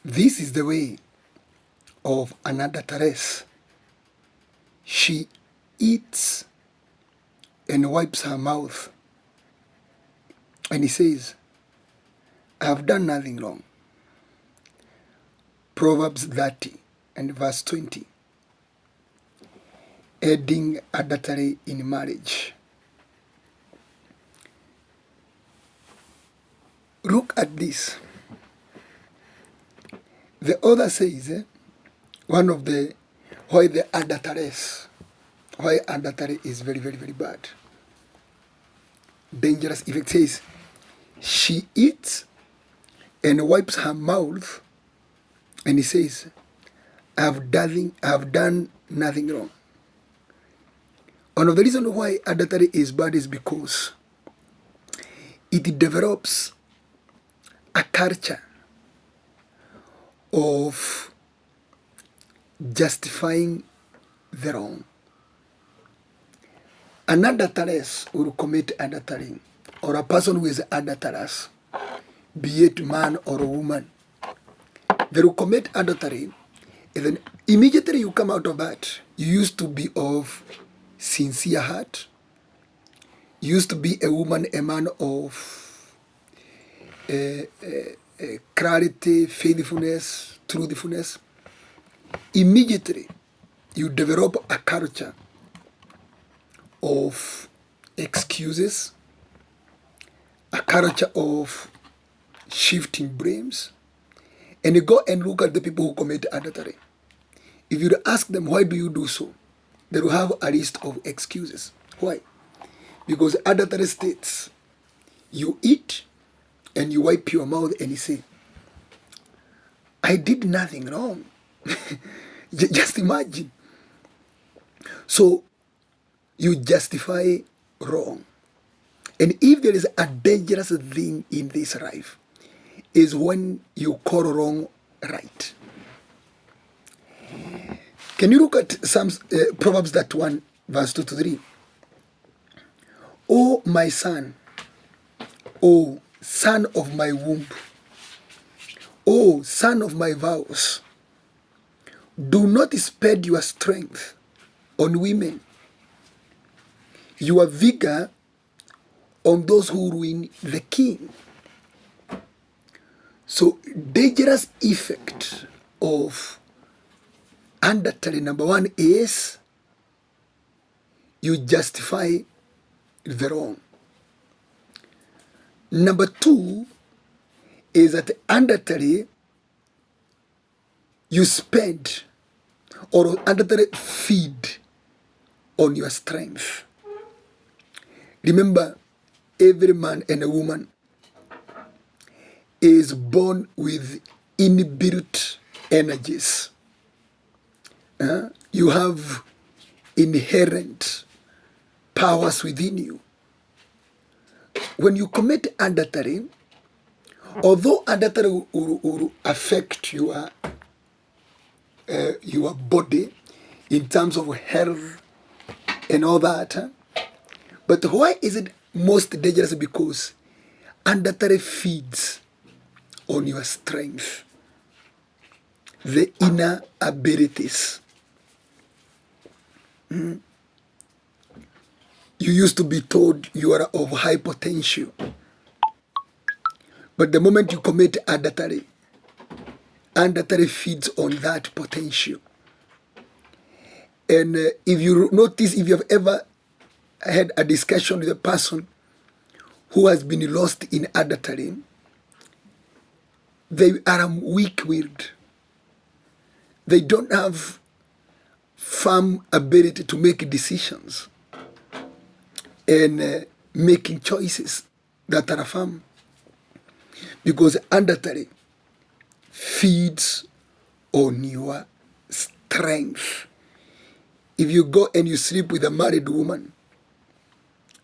This is the way of an adulteress. She eats and wipes her mouth. And he says, I have done nothing wrong. Proverbs 30 and verse 20. Adding adultery in marriage. Look at this. The author says, one of the, why the adulteress, why adultery is very, very, very bad. Dangerous effect says, she eats and wipes her mouth, and he says, I have done nothing wrong. One of the reasons why adultery is bad is because it develops a culture of justifying the wrong. An adulteress will commit adultery, or a person who is adulterous, be it man or a woman, they will commit adultery, and then immediately you come out of that, you used to be of sincere heart, you used to be a woman, a man of clarity, faithfulness, truthfulness. Immediately you develop a culture of excuses, a culture of shifting blames, and you go and look at the people who commit adultery. If you ask them, why do you do so? They will have a list of excuses. Why? Because adultery states, you eat and you wipe your mouth and you say, I did nothing wrong. Just imagine. So you justify wrong. And if there is a dangerous thing in this life, is when you call wrong right. Can you look at Proverbs 1, verse 2 to 3? O my son, O son of my womb, O son of my vows, do not spend your strength on women, your vigor on those who ruin the king. So, dangerous effect of adultery, number one, is you justify the wrong. Number two is that adultery, you spend, or adultery feed on your strength. Remember, every man and a woman is born with inbuilt energies. You have inherent powers within you. When you commit adultery, although adultery will affect your body in terms of health and all that, but why is it most dangerous? Because adultery feeds on your strength, the inner abilities. You used to be told you are of high potential, but the moment you commit adultery feeds on that potential. And if you notice, if you have ever had a discussion with a person who has been lost in adultery, they are weak-willed. They don't have firm ability to make decisions and making choices that are firm. Because adultery feeds on your strength. If you go and you sleep with a married woman,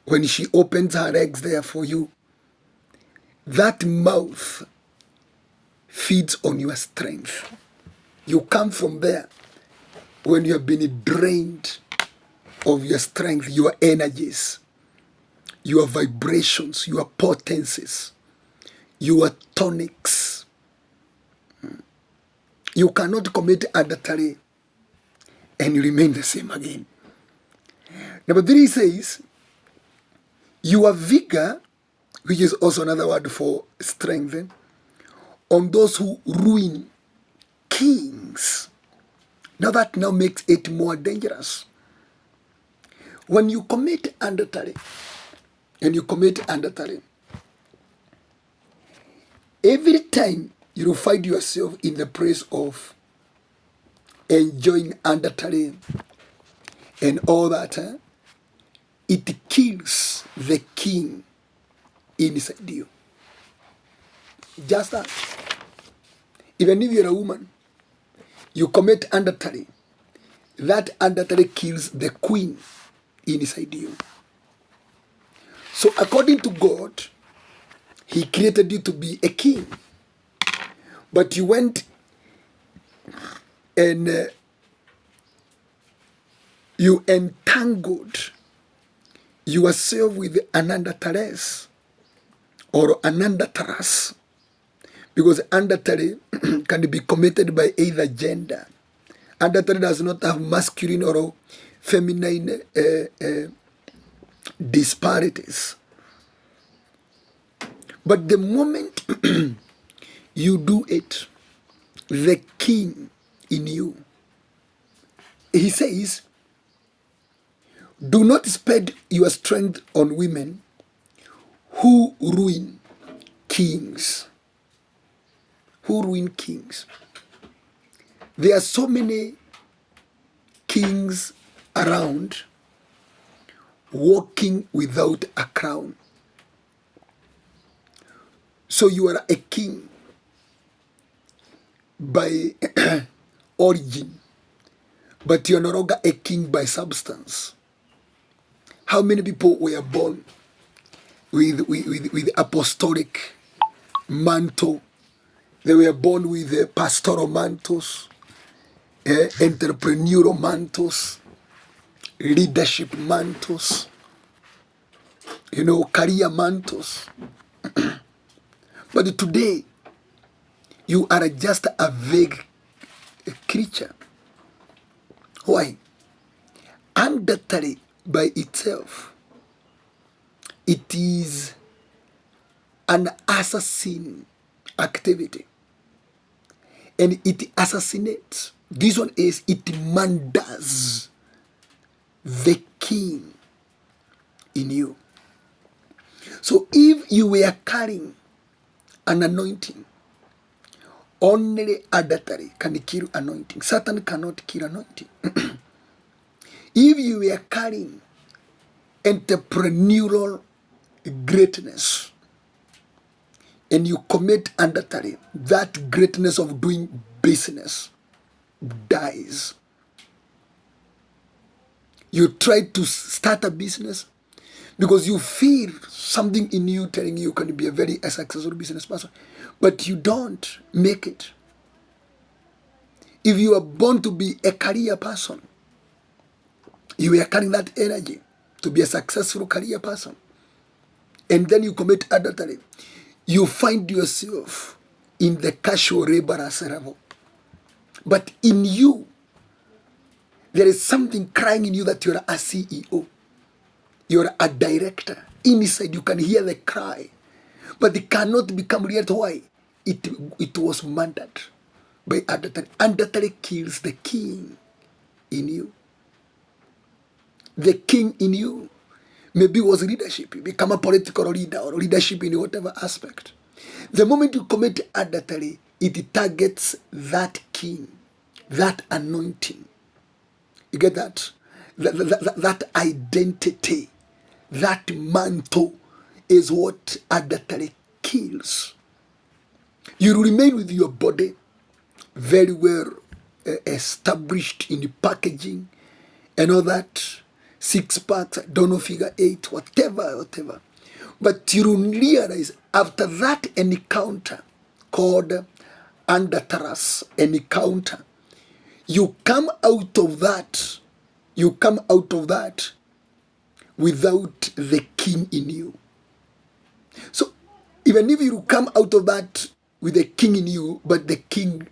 when she opens her eggs there for you, that mouth feeds on your strength. You come from there when you have been drained of your strength, your energies, your vibrations, your potencies, your tonics. You cannot commit adultery and you remain the same again. Number 3 says, your vigor, which is also another word for strength, on those who ruin kings. Now that now makes it more dangerous. When you commit adultery, every time you find yourself in the place of enjoying adultery and all that, it kills the king inside you. Just that. Even if you're a woman, you commit adultery, that adultery kills the queen inside you. So according to God, he created you to be a king. But you went and you entangled yourself with an adulteress or an adulteress, because adultery can be committed by either gender. Adultery does not have masculine or feminine disparities. But the moment you do it, the king in you, he says, do not spend your strength on women who ruin kings. Who ruin kings. There are so many kings around walking without a crown. So you are a king by origin, but you are no longer a king by substance. How many people were born with apostolic mantle? They were born with pastoral mantles, entrepreneurial mantles, leadership mantles, career mantles. But today, you are just a vague creature. Why? Adultery by itself, it is an assassin activity. And it assassinates. This one is, it murders the king in you. So if you were carrying an anointing, only adultery can kill anointing. Satan cannot kill anointing. If you were carrying entrepreneurial greatness and you commit adultery, that greatness of doing business dies. You try to start a business because you feel something in you telling you can be a very successful business person, but you don't make it. If you are born to be a career person, you are carrying that energy to be a successful career person, and then you commit adultery, you find yourself in the casual laborers level. But in you, there is something crying in you that you're a CEO. You're a director. Inside, you can hear the cry. But it cannot become real. Why? It was murdered by adultery. Adultery kills the king in you. The king in you maybe was leadership. You become a political leader or leadership in whatever aspect. The moment you commit adultery, it targets that king, that anointing. You get that? That identity, that mantle is what adultery kills. You remain with your body very well established in the packaging and all that, 6 packs, I don't know, figure 8, whatever. But you realize after that encounter called adulterous encounter, you come out of that without the king in you. So even if you come out of that with the king in you, but the king